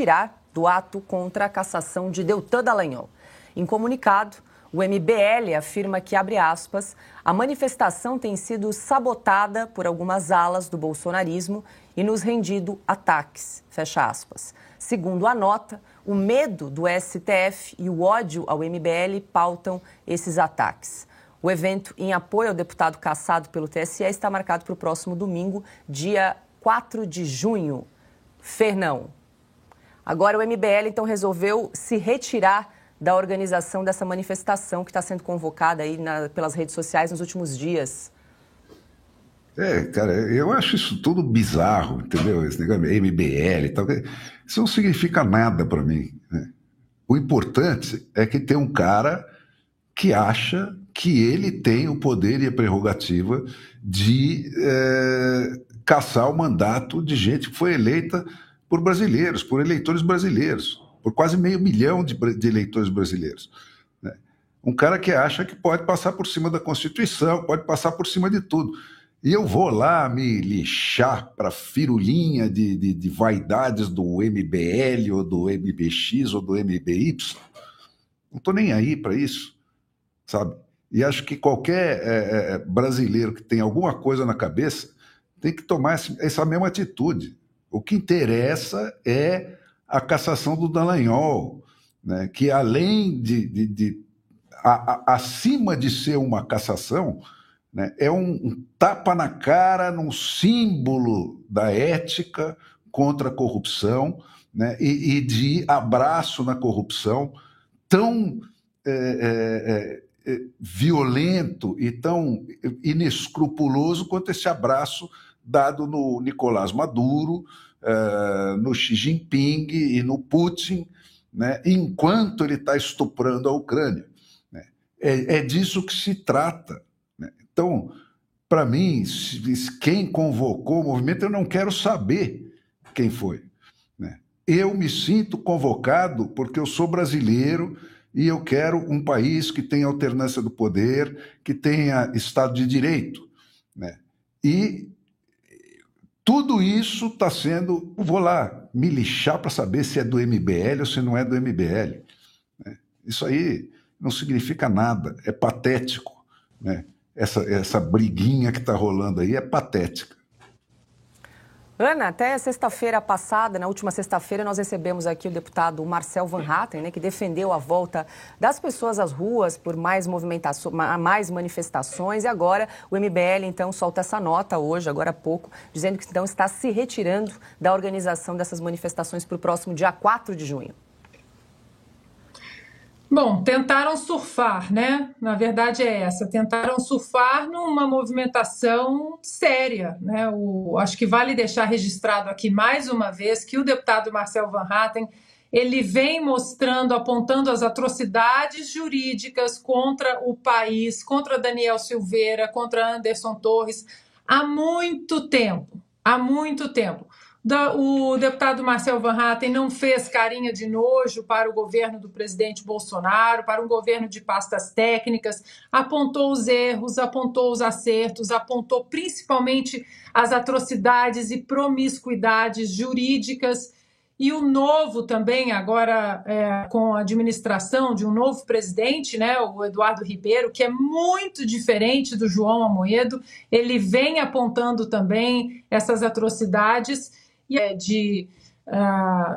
retirar do ato contra a cassação de Deltan Dallagnol. Em comunicado, o MBL afirma que, abre aspas, a manifestação tem sido sabotada por algumas alas do bolsonarismo e nos rendido ataques, fecha aspas. Segundo a nota, o medo do STF e o ódio ao MBL pautam esses ataques. O evento em apoio ao deputado cassado pelo TSE está marcado para o próximo domingo, dia 4 de junho. Fernão. Agora o MBL, então, resolveu se retirar da organização dessa manifestação que está sendo convocada aí pelas redes sociais nos últimos dias. Cara, eu acho isso tudo bizarro, entendeu? Esse negócio MBL e tal. Isso não significa nada para mim, né? O importante é que tem um cara que acha que ele tem o poder e a prerrogativa de cassar o mandato de gente que foi eleita por brasileiros, por eleitores brasileiros, por quase 500 mil de eleitores brasileiros, né? Um cara que acha que pode passar por cima da Constituição, pode passar por cima de tudo. E eu vou lá me lixar para firulinha de vaidades do MBL ou do MBX ou do MBY. Não estou nem aí para isso, sabe? E acho que qualquer brasileiro que tem alguma coisa na cabeça tem que tomar essa mesma atitude. O que interessa é a cassação do Dallagnol, né? Que além acima de ser uma cassação, né, é um tapa na cara num símbolo da ética contra a corrupção, né, e de abraço na corrupção tão violento e tão inescrupuloso quanto esse abraço dado no Nicolás Maduro, no Xi Jinping e no Putin, né, enquanto ele está estuprando a Ucrânia, né? É disso que se trata, né? Então, para mim, quem convocou o movimento, eu não quero saber quem foi, né? Eu me sinto convocado porque eu sou brasileiro e eu quero um país que tenha alternância do poder, que tenha Estado de Direito, né? E tudo isso está sendo... Vou lá me lixar para saber se é do MBL ou se não é do MBL, né? Isso aí não significa nada, é patético, né? Essa briguinha que está rolando aí é patética. Ana, até sexta-feira passada, na última sexta-feira, nós recebemos aqui o deputado Marcel Van Hatten, né, que defendeu a volta das pessoas às ruas por mais manifestações. E agora o MBL, então, solta essa nota hoje, agora há pouco, dizendo que então está se retirando da organização dessas manifestações para o próximo dia 4 de junho. Bom, tentaram surfar, né? Na verdade é essa, tentaram surfar numa movimentação séria, né? Acho que vale deixar registrado aqui mais uma vez que o deputado Marcel Van Hatten, ele vem mostrando, apontando as atrocidades jurídicas contra o país, contra Daniel Silveira, contra Anderson Torres, há muito tempo, há muito tempo. O deputado Marcel Van Hatten não fez carinha de nojo para o governo do presidente Bolsonaro, para um governo de pastas técnicas, apontou os erros, apontou os acertos, apontou principalmente as atrocidades e promiscuidades jurídicas. E o novo também, agora com a administração de um novo presidente, né, o Eduardo Ribeiro, que é muito diferente do João Amoedo, ele vem apontando também essas atrocidades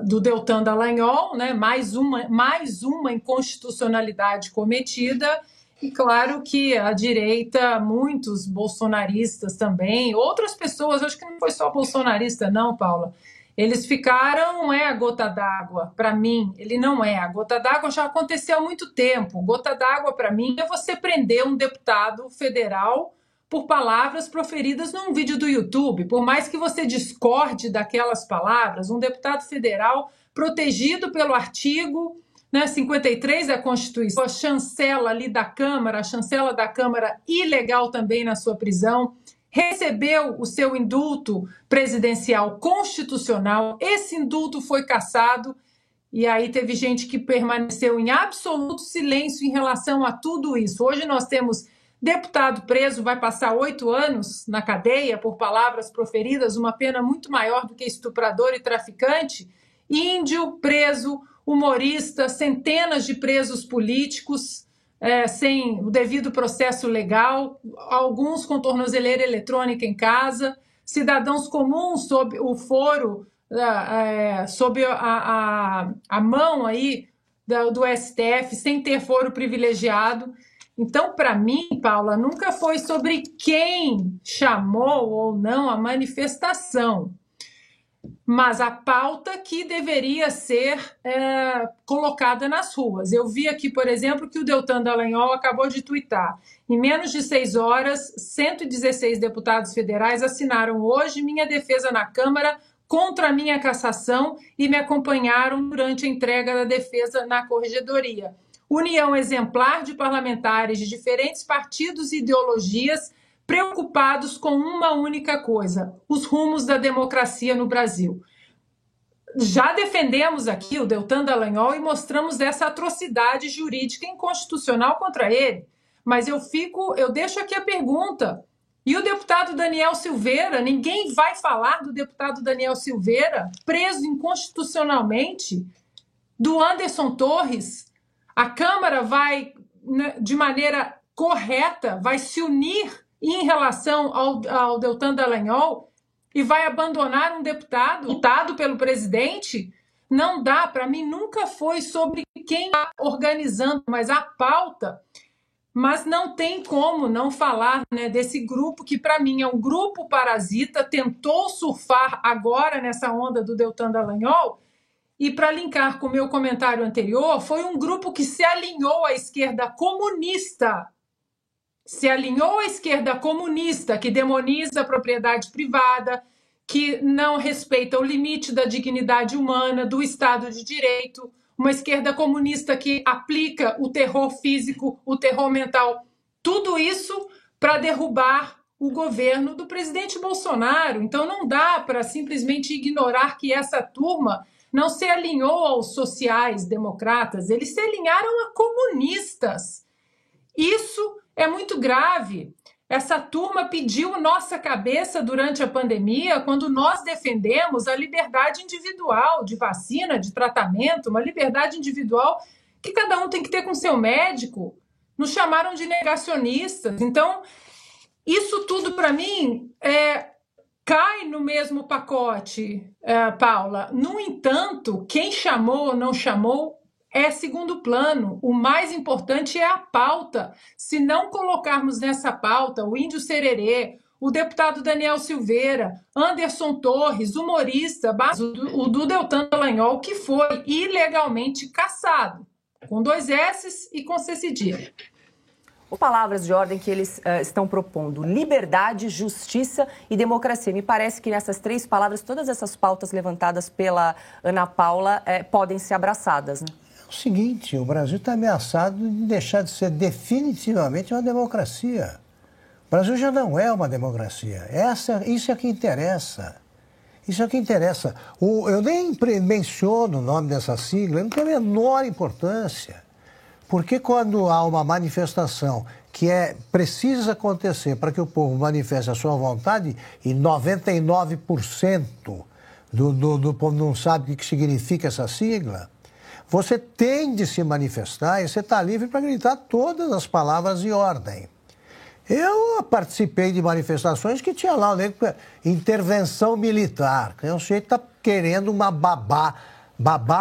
do Deltan Dallagnol, né? mais uma inconstitucionalidade cometida, e claro que a direita, muitos bolsonaristas também, outras pessoas, acho que não foi só bolsonarista não, Paula, eles ficaram, a gota d'água, para mim, ele não é, a gota d'água já aconteceu há muito tempo, gota d'água para mim é você prender um deputado federal por palavras proferidas num vídeo do YouTube. Por mais que você discorde daquelas palavras, um deputado federal protegido pelo artigo 53 da Constituição, a chancela ali da Câmara, a chancela da Câmara ilegal também na sua prisão, recebeu o seu indulto presidencial constitucional, esse indulto foi cassado, e aí teve gente que permaneceu em absoluto silêncio em relação a tudo isso. Hoje nós temos deputado preso, vai passar 8 anos na cadeia por palavras proferidas, uma pena muito maior do que estuprador e traficante, índio preso, humorista, centenas de presos políticos sem o devido processo legal, alguns com tornozeleira eletrônica em casa, cidadãos comuns sob o foro, sob a mão aí do STF, sem ter foro privilegiado. Então, para mim, Paula, nunca foi sobre quem chamou ou não a manifestação, mas a pauta que deveria ser colocada nas ruas. Eu vi aqui, por exemplo, que o Deltan Dallagnol acabou de tuitar. Em menos de 6 horas, 116 deputados federais assinaram hoje minha defesa na Câmara contra a minha cassação e me acompanharam durante a entrega da defesa na Corregedoria. União exemplar de parlamentares de diferentes partidos e ideologias preocupados com uma única coisa: os rumos da democracia no Brasil. Já defendemos aqui o Deltan Dallagnol e mostramos essa atrocidade jurídica inconstitucional contra ele. Mas eu deixo aqui a pergunta: e o deputado Daniel Silveira? Ninguém vai falar do deputado Daniel Silveira, preso inconstitucionalmente, do Anderson Torres? A Câmara vai, de maneira correta, vai se unir em relação ao Deltan Dallagnol e vai abandonar um deputado votado pelo presidente? Não dá, para mim nunca foi sobre quem está organizando, mas a pauta. Mas não tem como não falar, né, desse grupo que, para mim, é um grupo parasita, tentou surfar agora nessa onda do Deltan Dallagnol. E para linkar com o meu comentário anterior, foi um grupo que se alinhou à esquerda comunista. Se alinhou à esquerda comunista, que demoniza a propriedade privada, que não respeita o limite da dignidade humana, do Estado de Direito, uma esquerda comunista que aplica o terror físico, o terror mental, tudo isso para derrubar o governo do presidente Bolsonaro. Então não dá para simplesmente ignorar que essa turma não se alinhou aos sociais-democratas, eles se alinharam a comunistas. Isso é muito grave. Essa turma pediu nossa cabeça durante a pandemia, quando nós defendemos a liberdade individual de vacina, de tratamento, uma liberdade individual que cada um tem que ter com seu médico. Nos chamaram de negacionistas. Então, isso tudo, para mim, cai no mesmo pacote, Paula. No entanto, quem chamou ou não chamou é segundo plano. O mais importante é a pauta. Se não colocarmos nessa pauta o Índio Sererê, o deputado Daniel Silveira, Anderson Torres, humorista, o do Deltan Dallagnol, que foi ilegalmente cassado, com 2 S's e com C cedilha. Palavras de ordem que eles estão propondo: liberdade, justiça e democracia. Me parece que nessas 3 palavras, todas essas pautas levantadas pela Ana Paula podem ser abraçadas, né? É o seguinte, o Brasil está ameaçado de deixar de ser definitivamente uma democracia. O Brasil já não é uma democracia. Isso é que interessa. Isso é que interessa. Eu nem menciono o nome dessa sigla, não tem a menor importância. Porque quando há uma manifestação que precisa acontecer para que o povo manifeste a sua vontade, e 99% do povo não sabe o que significa essa sigla, você tem de se manifestar e você está livre para gritar todas as palavras de ordem. Eu participei de manifestações que tinha lá intervenção militar. O sujeito está querendo uma babá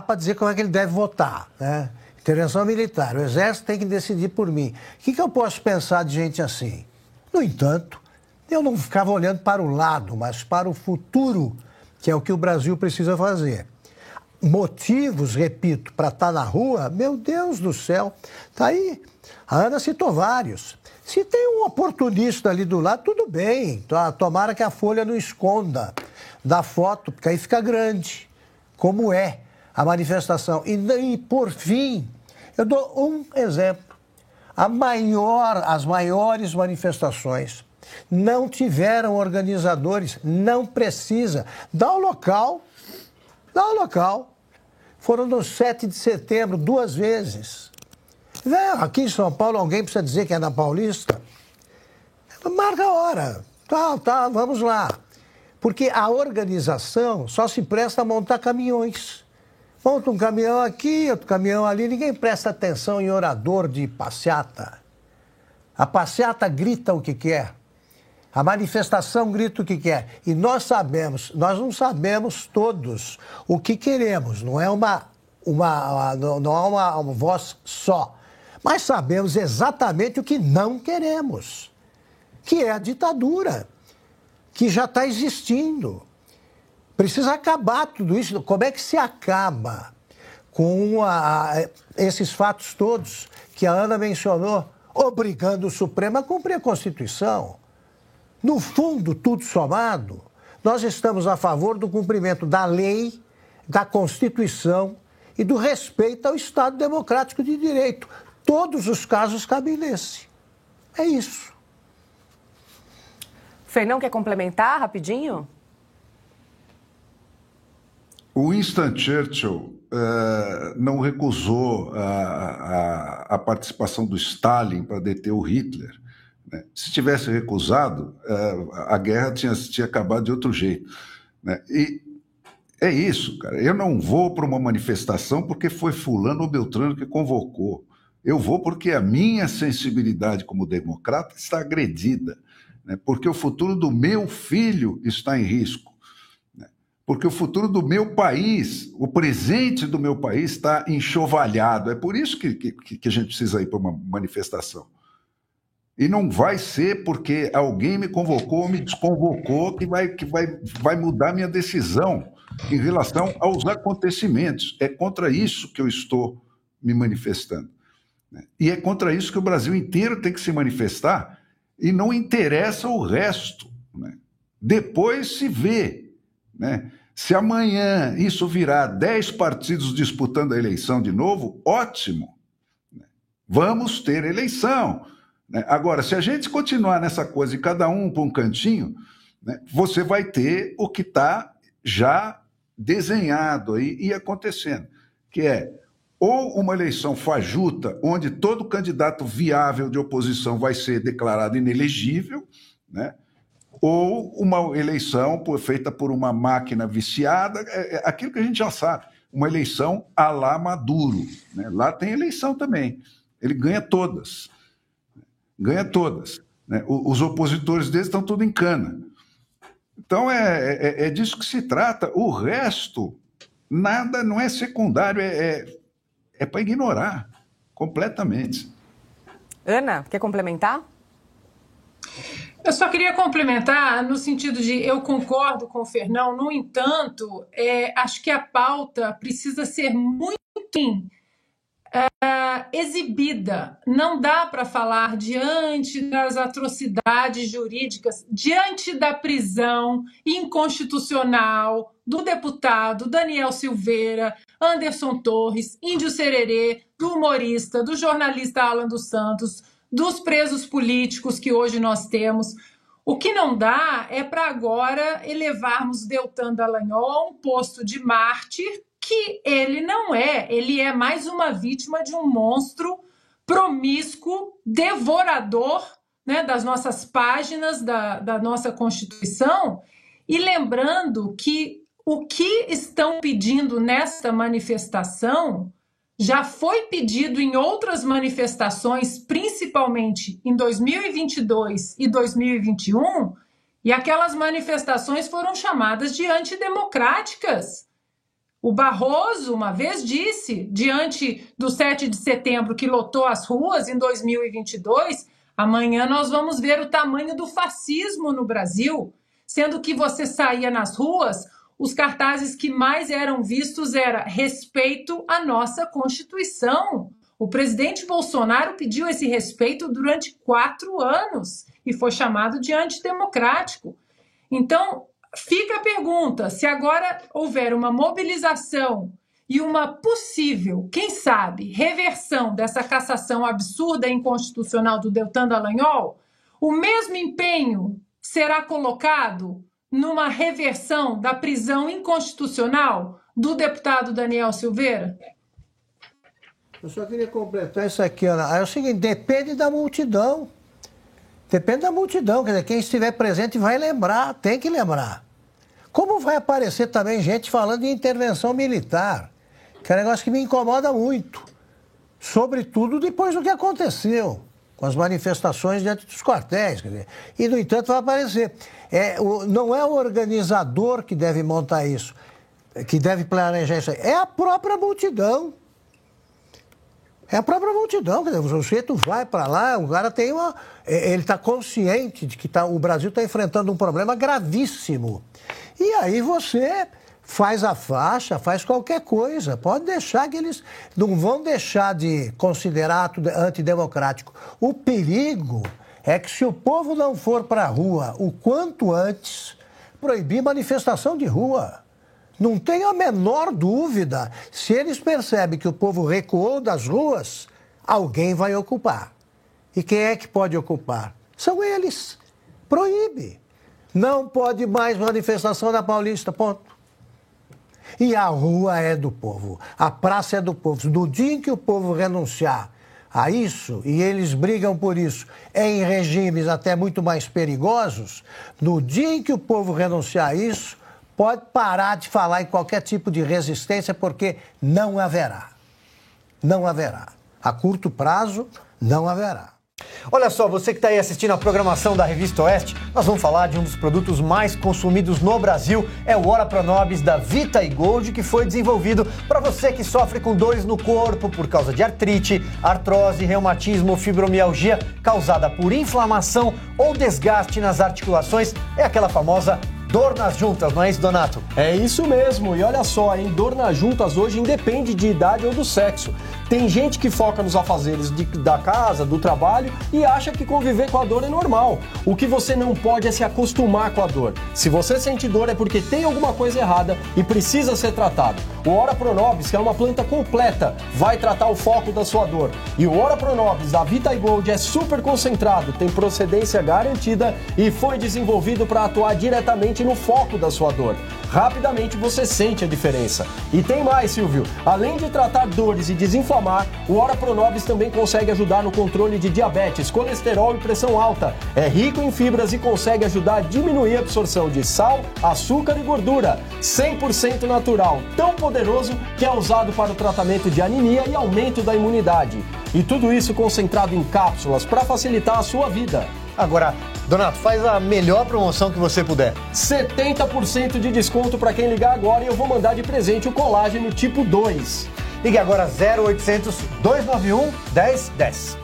para dizer como é que ele deve votar, né? Intervenção militar, o Exército tem que decidir por mim. O que eu posso pensar de gente assim? No entanto, eu não ficava olhando para o lado, mas para o futuro, que é o que o Brasil precisa fazer. Motivos, repito, para estar na rua, meu Deus do céu, está aí. A Ana citou vários. Se tem um oportunista ali do lado, tudo bem. Tomara que a Folha não esconda da foto, porque aí fica grande, como é a manifestação. E por fim, eu dou um exemplo. As maiores manifestações não tiveram organizadores, não precisa. Dá o local. Foram no 7 de setembro, 2 vezes. Aqui em São Paulo, alguém precisa dizer que é na Paulista? Marca a hora. Vamos lá. Porque a organização só se presta a montar caminhões. Monta um caminhão aqui, outro caminhão ali, ninguém presta atenção em orador de passeata. A passeata grita o que quer. A manifestação grita o que quer. E nós não sabemos todos o que queremos. Não é uma voz só. Mas sabemos exatamente o que não queremos, que é a ditadura, que já está existindo. Precisa acabar tudo isso. Como é que se acaba com esses fatos todos que a Ana mencionou, obrigando o Supremo a cumprir a Constituição? No fundo, tudo somado, nós estamos a favor do cumprimento da lei, da Constituição e do respeito ao Estado Democrático de Direito. Todos os casos cabem nesse. É isso. Fernão, quer complementar rapidinho? O Winston Churchill não recusou a participação do Stalin para deter o Hitler. Né? Se tivesse recusado, a guerra tinha acabado de outro jeito. Né? E é isso, cara. Eu não vou para uma manifestação porque foi fulano ou beltrano que convocou. Eu vou porque a minha sensibilidade como democrata está agredida, né? Porque o futuro do meu filho está em risco, né? Porque o futuro do meu país, o presente do meu país está enxovalhado. É por isso que a gente precisa ir para uma manifestação. E não vai ser porque alguém me convocou ou me desconvocou que vai mudar minha decisão em relação aos acontecimentos. É contra isso que eu estou me manifestando. E é contra isso que o Brasil inteiro tem que se manifestar e não interessa o resto. Né? Depois se vê. Né? Se amanhã isso virar 10 partidos disputando a eleição de novo, ótimo. Vamos ter eleição. Né? Agora, se a gente continuar nessa coisa e cada um para um cantinho, né, você vai ter o que está já desenhado aí e acontecendo, que é ou uma eleição fajuta, onde todo candidato viável de oposição vai ser declarado inelegível, né? Ou uma eleição feita por uma máquina viciada, aquilo que a gente já sabe, uma eleição à la Maduro. Né? Lá tem eleição também, ele ganha todas. Né? Os opositores deles estão tudo em cana. Então é disso que se trata. O resto, nada, não é secundário, é para ignorar completamente. Ana, quer complementar? Eu só queria complementar no sentido de eu concordo com o Fernão, no entanto, acho que a pauta precisa ser muito exibida. Não dá para falar diante das atrocidades jurídicas, diante da prisão inconstitucional do deputado Daniel Silveira, Anderson Torres, Índio Sererê, do humorista, do jornalista Alan dos Santos, dos presos políticos que hoje nós temos. O que não dá é para agora elevarmos Deltan Dallagnol a um posto de mártir, que ele não é. Ele é mais uma vítima de um monstro promíscuo, devorador, né, das nossas páginas da nossa Constituição. E lembrando que o que estão pedindo nesta manifestação já foi pedido em outras manifestações, principalmente em 2022 e 2021, e aquelas manifestações foram chamadas de antidemocráticas. O Barroso, uma vez disse, diante do 7 de setembro, que lotou as ruas em 2022, amanhã nós vamos ver o tamanho do fascismo no Brasil, sendo que você saía nas ruas, os cartazes que mais eram vistos era respeito à nossa Constituição. O presidente Bolsonaro pediu esse respeito durante 4 anos e foi chamado de antidemocrático. Então, fica a pergunta, se agora houver uma mobilização e uma possível, quem sabe, reversão dessa cassação absurda e inconstitucional do Deltan Dallagnol, o mesmo empenho será colocado numa reversão da prisão inconstitucional do deputado Daniel Silveira? Eu só queria completar isso aqui, Ana. É o seguinte, depende da multidão. Depende da multidão, quer dizer, quem estiver presente vai lembrar, tem que lembrar. Como vai aparecer também gente falando de intervenção militar? que é um negócio que me incomoda muito, sobretudo depois do que aconteceu com as manifestações diante dos quartéis. Quer dizer, e, no entanto, vai aparecer. Não é o organizador que deve montar isso, que deve planejar isso aí, é a própria multidão. É a própria multidão, quer dizer, o sujeito vai para lá, o cara tem uma... Ele está consciente de que o Brasil está enfrentando um problema gravíssimo. E aí você faz a faixa, faz qualquer coisa. Pode deixar que eles... Não vão deixar de considerar ato antidemocrático. O perigo é que se o povo não for para a rua o quanto antes, proibir manifestação de rua. Não tenho a menor dúvida, se eles percebem que o povo recuou das ruas, alguém vai ocupar. E quem é que pode ocupar? São eles. Proíbe. Não pode mais manifestação na Paulista, ponto. E a rua é do povo, a praça é do povo. No dia em que o povo renunciar a isso, e eles brigam por isso em regimes até muito mais perigosos, no dia em que o povo renunciar a isso, pode parar de falar em qualquer tipo de resistência, porque não haverá. Não haverá. A curto prazo, não haverá. Olha só, você que está aí assistindo a programação da Revista Oeste, nós vamos falar de um dos produtos mais consumidos no Brasil, é o Ora Pronobis da Vita e Gold, que foi desenvolvido para você que sofre com dores no corpo por causa de artrite, artrose, reumatismo, fibromialgia causada por inflamação ou desgaste nas articulações, é aquela famosa dor nas juntas, não é isso, Donato? É isso mesmo, e olha só, hein? Dor nas juntas hoje independe de idade ou do sexo. Tem gente que foca nos afazeres da casa, do trabalho e acha que conviver com a dor é normal. O que você não pode é se acostumar com a dor. Se você sente dor é porque tem alguma coisa errada e precisa ser tratado. O Ora Pronobis, que é uma planta completa, vai tratar o foco da sua dor. E o Ora Pronobis da Vita e Gold é super concentrado, tem procedência garantida e foi desenvolvido para atuar diretamente no foco da sua dor. Rapidamente você sente a diferença. E tem mais, Silvio. Além de tratar dores e desinflamar, o Ora Pronobis também consegue ajudar no controle de diabetes, colesterol e pressão alta. É rico em fibras e consegue ajudar a diminuir a absorção de sal, açúcar e gordura. 100% natural, tão poderoso que é usado para o tratamento de anemia e aumento da imunidade. E tudo isso concentrado em cápsulas para facilitar a sua vida. Agora, Donato, faz a melhor promoção que você puder. 70% de desconto para quem ligar agora e eu vou mandar de presente o colágeno tipo 2. Ligue agora 0800 291 1010.